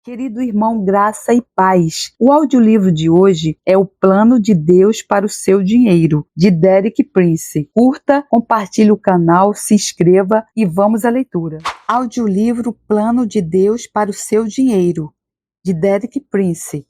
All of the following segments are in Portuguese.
Querido irmão, graça e paz. O audiolivro de hoje é O Plano de Deus para o Seu Dinheiro, de Derek Prince. Curta, compartilhe o canal, se inscreva e vamos à leitura. Audiolivro Plano de Deus para o Seu Dinheiro, de Derek Prince.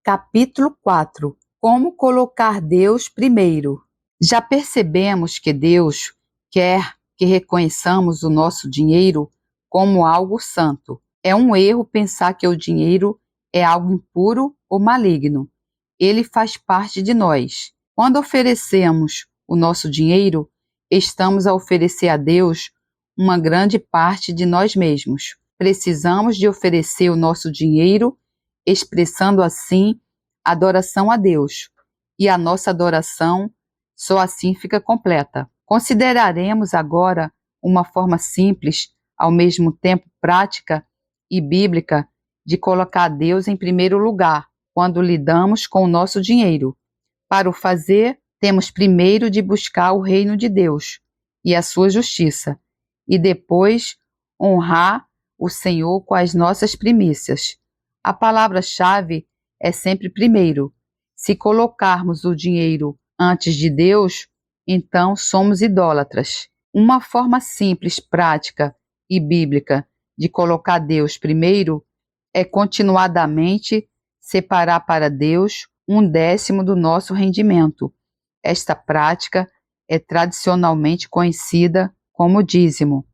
Capítulo 4. Como colocar Deus primeiro. Já percebemos que Deus quer que reconheçamos o nosso dinheiro como algo santo. É um erro pensar que o dinheiro é algo impuro ou maligno. Ele faz parte de nós. Quando oferecemos o nosso dinheiro, estamos a oferecer a Deus uma grande parte de nós mesmos. Precisamos de oferecer o nosso dinheiro, expressando assim adoração a Deus. E a nossa adoração só assim fica completa. Consideraremos agora uma forma simples, ao mesmo tempo prática e bíblica, de colocar Deus em primeiro lugar quando lidamos com o nosso dinheiro. Para o fazer, temos primeiro de buscar o reino de Deus e a sua justiça, e depois honrar o Senhor com as nossas primícias. A palavra-chave é sempre primeiro. Se colocarmos o dinheiro antes de Deus, então somos idólatras. Uma forma simples, prática e bíblica de colocar Deus primeiro é continuadamente separar para Deus 1/10 do nosso rendimento. Esta prática é tradicionalmente conhecida como dízimo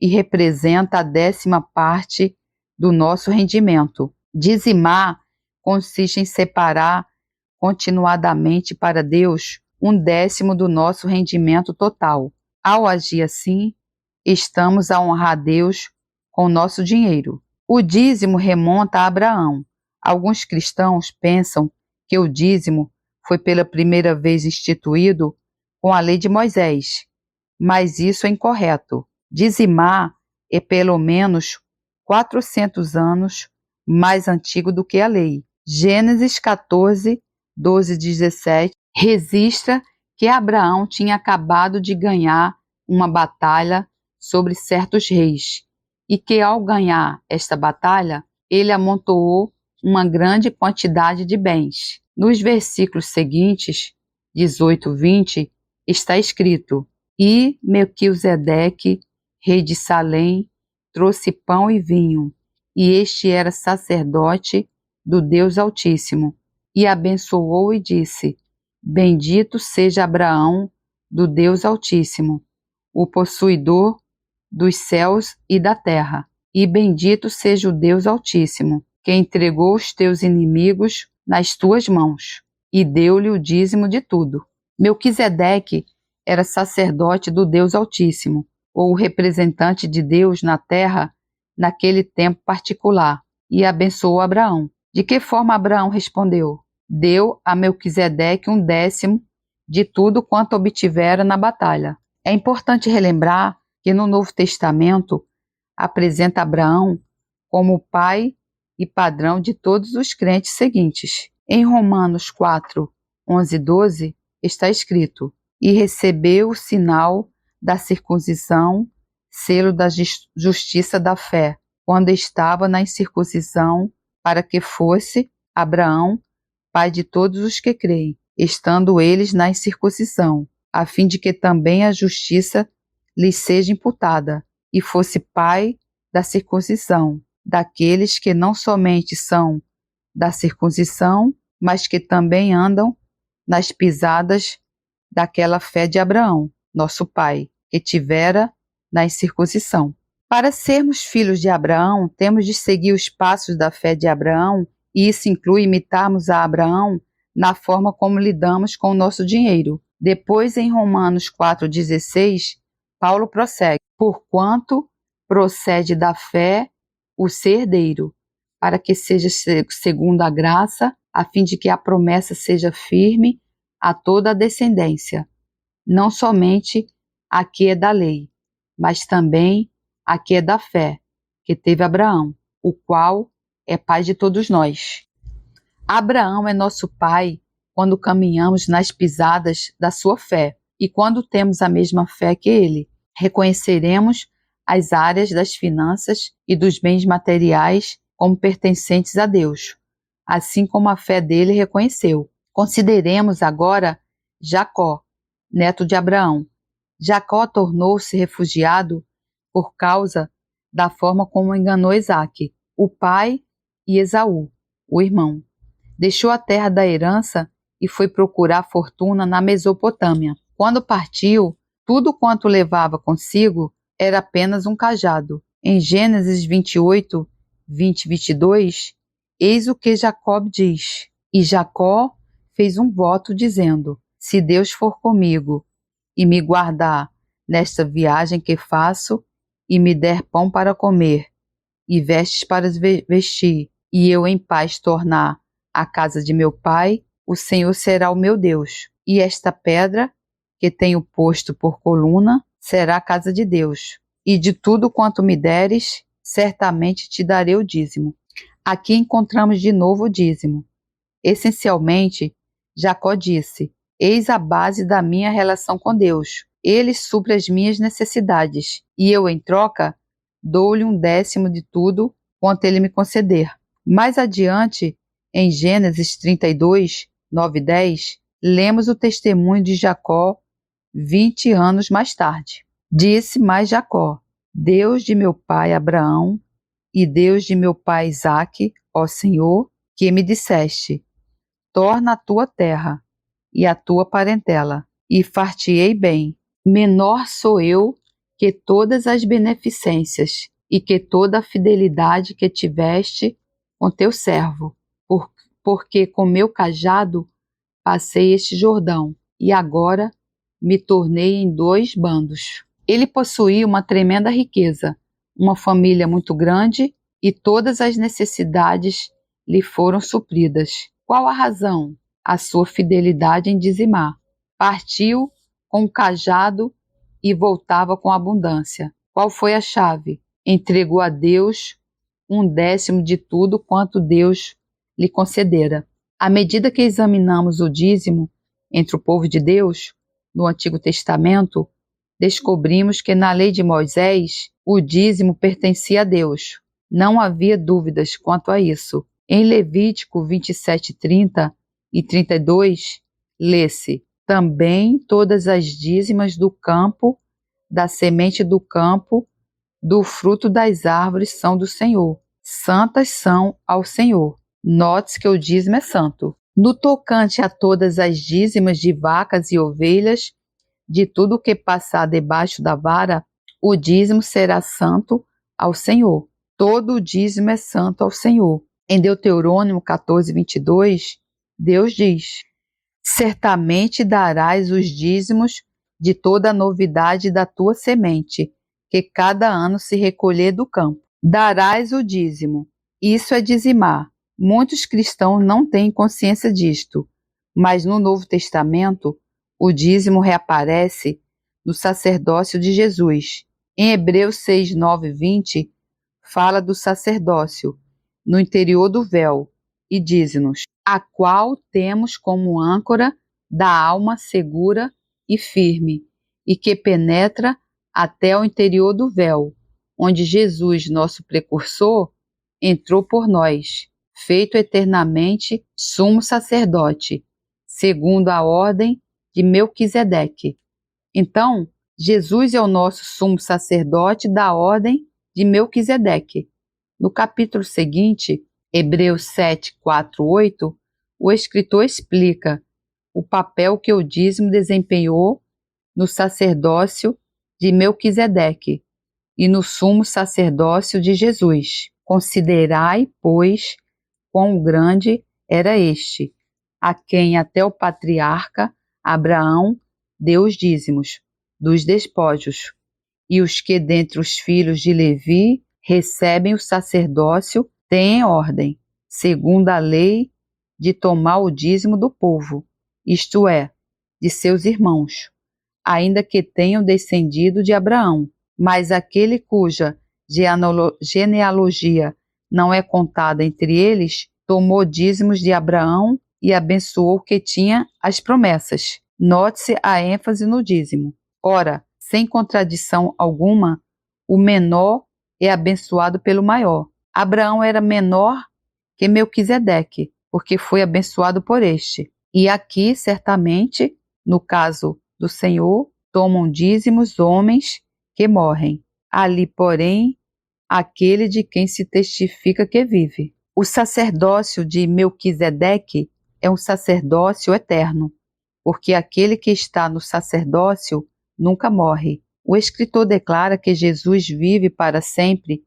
e representa a 10ª parte do nosso rendimento. Dizimar consiste em separar continuadamente para Deus 1/10 do nosso rendimento total. Ao agir assim, estamos a honrar Deus com o nosso dinheiro. O dízimo remonta a Abraão. Alguns cristãos pensam que o dízimo foi pela primeira vez instituído com a lei de Moisés, mas isso é incorreto. Dizimar é pelo menos 400 anos mais antigo do que a lei. Gênesis 14, 12 e 17 registra que Abraão tinha acabado de ganhar uma batalha sobre certos reis, e que ao ganhar esta batalha, ele amontoou uma grande quantidade de bens. Nos versículos seguintes, 18 e 20, está escrito: E Melquisedeque, rei de Salém, trouxe pão e vinho, e este era sacerdote do Deus Altíssimo, e abençoou e disse: Bendito seja Abraão do Deus Altíssimo, o possuidor dos céus e da terra, e bendito seja o Deus Altíssimo, que entregou os teus inimigos nas tuas mãos, e deu-lhe o dízimo de tudo. Melquisedeque era sacerdote do Deus Altíssimo, ou o representante de Deus na terra naquele tempo particular, e abençoou Abraão. De que forma Abraão respondeu? Deu a Melquisedeque 1/10 de tudo quanto obtivera na batalha. É importante relembrar que no Novo Testamento apresenta Abraão como o pai e padrão de todos os crentes seguintes. Em Romanos 4, 11 e 12 está escrito: E recebeu o sinal da circuncisão, selo da justiça da fé, quando estava na incircuncisão, para que fosse Abraão pai de todos os que creem, estando eles na incircuncisão, a fim de que também a justiça lhe seja imputada, e fosse pai da circuncisão, daqueles que não somente são da circuncisão, mas que também andam nas pisadas daquela fé de Abraão, nosso pai, que tivera na incircuncisão. Para sermos filhos de Abraão, temos de seguir os passos da fé de Abraão, e isso inclui imitarmos a Abraão na forma como lidamos com o nosso dinheiro. Depois, em Romanos 4,16, Paulo prossegue: Porquanto procede da fé o ser herdeiro, para que seja segundo a graça, a fim de que a promessa seja firme a toda a descendência, não somente a que é da lei, mas também a que é da fé, que teve Abraão, o qual é pai de todos nós. Abraão é nosso pai quando caminhamos nas pisadas da sua fé, e quando temos a mesma fé que ele, reconheceremos as áreas das finanças e dos bens materiais como pertencentes a Deus, assim como a fé dele reconheceu. Consideremos agora Jacó, neto de Abraão. Jacó tornou-se refugiado por causa da forma como enganou Isaque, o pai, e Esaú, o irmão. Deixou a terra da herança e foi procurar fortuna na Mesopotâmia. Quando partiu, tudo quanto levava consigo era apenas um cajado. Em Gênesis 28, 20 e 22, eis o que Jacó diz. E Jacó fez um voto dizendo: se Deus for comigo e me guardar nesta viagem que faço, e me der pão para comer, e vestes para vestir, e eu em paz tornar à casa de meu pai, o Senhor será o meu Deus. E esta pedra, que tenho posto por coluna, será a casa de Deus. E de tudo quanto me deres, certamente te darei o dízimo. Aqui encontramos de novo o dízimo. Essencialmente, Jacó disse: eis a base da minha relação com Deus. Ele supre as minhas necessidades, e eu, em troca, dou-lhe 1/10 de tudo quanto ele me conceder. Mais adiante, em Gênesis 32, 9 e 10, lemos o testemunho de Jacó 20 anos mais tarde. Disse mais Jacó: Deus de meu pai Abraão e Deus de meu pai Isaque, ó Senhor, que me disseste: torna a tua terra e a tua parentela, e far-te-ei bem. Menor sou eu que todas as beneficências e que toda a fidelidade que tiveste com teu servo, porque com meu cajado passei este Jordão, e agora me tornei em 2 bandos. Ele possuía uma tremenda riqueza, uma família muito grande, e todas as necessidades lhe foram supridas. Qual a razão? A sua fidelidade em dizimar. Partiu com o cajado e voltava com abundância. Qual foi a chave? Entregou a Deus 1/10 de tudo quanto Deus lhe concedera. À medida que examinamos o dízimo entre o povo de Deus, no Antigo Testamento, descobrimos que na lei de Moisés, o dízimo pertencia a Deus. Não havia dúvidas quanto a isso. Em Levítico 27, 30 e 32, lê-se: também todas as dízimas do campo, da semente do campo, do fruto das árvores são do Senhor. Santas são ao Senhor. Note-se que o dízimo é santo. No tocante a todas as dízimas de vacas e ovelhas, de tudo o que passar debaixo da vara, o dízimo será santo ao Senhor. Todo o dízimo é santo ao Senhor. Em Deuteronômio 14, 22, Deus diz: certamente darás os dízimos de toda a novidade da tua semente, que cada ano se recolher do campo. Darás o dízimo. Isso é dizimar. Muitos cristãos não têm consciência disto, mas no Novo Testamento, o dízimo reaparece no sacerdócio de Jesus. Em Hebreus 6, 9 e 20, fala do sacerdócio no interior do véu e diz-nos: a qual temos como âncora da alma segura e firme, e que penetra até o interior do véu, onde Jesus, nosso precursor, entrou por nós, feito eternamente sumo sacerdote, segundo a ordem de Melquisedeque. Então, Jesus é o nosso sumo sacerdote da ordem de Melquisedeque. No capítulo seguinte, Hebreus 7, 4, 8, o escritor explica o papel que o dízimo desempenhou no sacerdócio de Melquisedeque e no sumo sacerdócio de Jesus. Considerai, pois, quão grande era este, a quem até o patriarca Abraão deu os dízimos dos despojos, e os que dentre os filhos de Levi recebem o sacerdócio têm ordem, segundo a lei, de tomar o dízimo do povo, isto é, de seus irmãos, ainda que tenham descendido de Abraão. Mas aquele cuja genealogia não é contada entre eles, tomou dízimos de Abraão e abençoou o que tinha as promessas. Note-se a ênfase no dízimo. Ora, sem contradição alguma, o menor é abençoado pelo maior, Abraão era menor que Melquisedeque, porque foi abençoado por este. E aqui, certamente, no caso do Senhor, tomam dízimos homens que morrem. Ali, porém, aquele de quem se testifica que vive. O sacerdócio de Melquisedeque é um sacerdócio eterno, porque aquele que está no sacerdócio nunca morre. O escritor declara que Jesus vive para sempre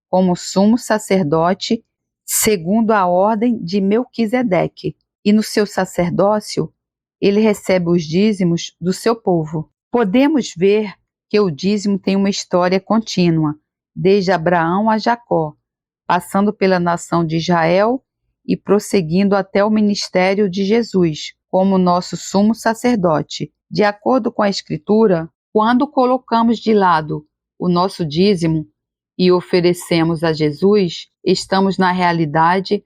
como sumo sacerdote segundo a ordem de Melquisedeque, e no seu sacerdócio ele recebe os dízimos do seu povo. Podemos ver que o dízimo tem uma história contínua, desde Abraão a Jacó, passando pela nação de Israel e prosseguindo até o ministério de Jesus, como nosso sumo sacerdote. De acordo com a Escritura, quando colocamos de lado o nosso dízimo e oferecemos a Jesus, estamos na realidade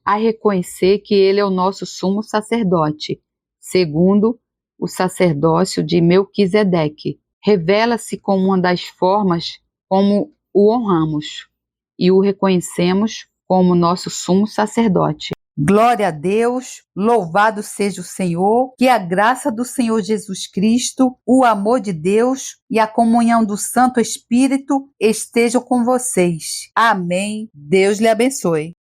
a reconhecer que Ele é o nosso sumo sacerdote, segundo o sacerdócio de Melquisedeque. Revela-se como uma das formas como o honramos e o reconhecemos como nosso sumo sacerdote. Glória a Deus, louvado seja o Senhor, que a graça do Senhor Jesus Cristo, o amor de Deus e a comunhão do Santo Espírito estejam com vocês. Amém. Deus lhe abençoe.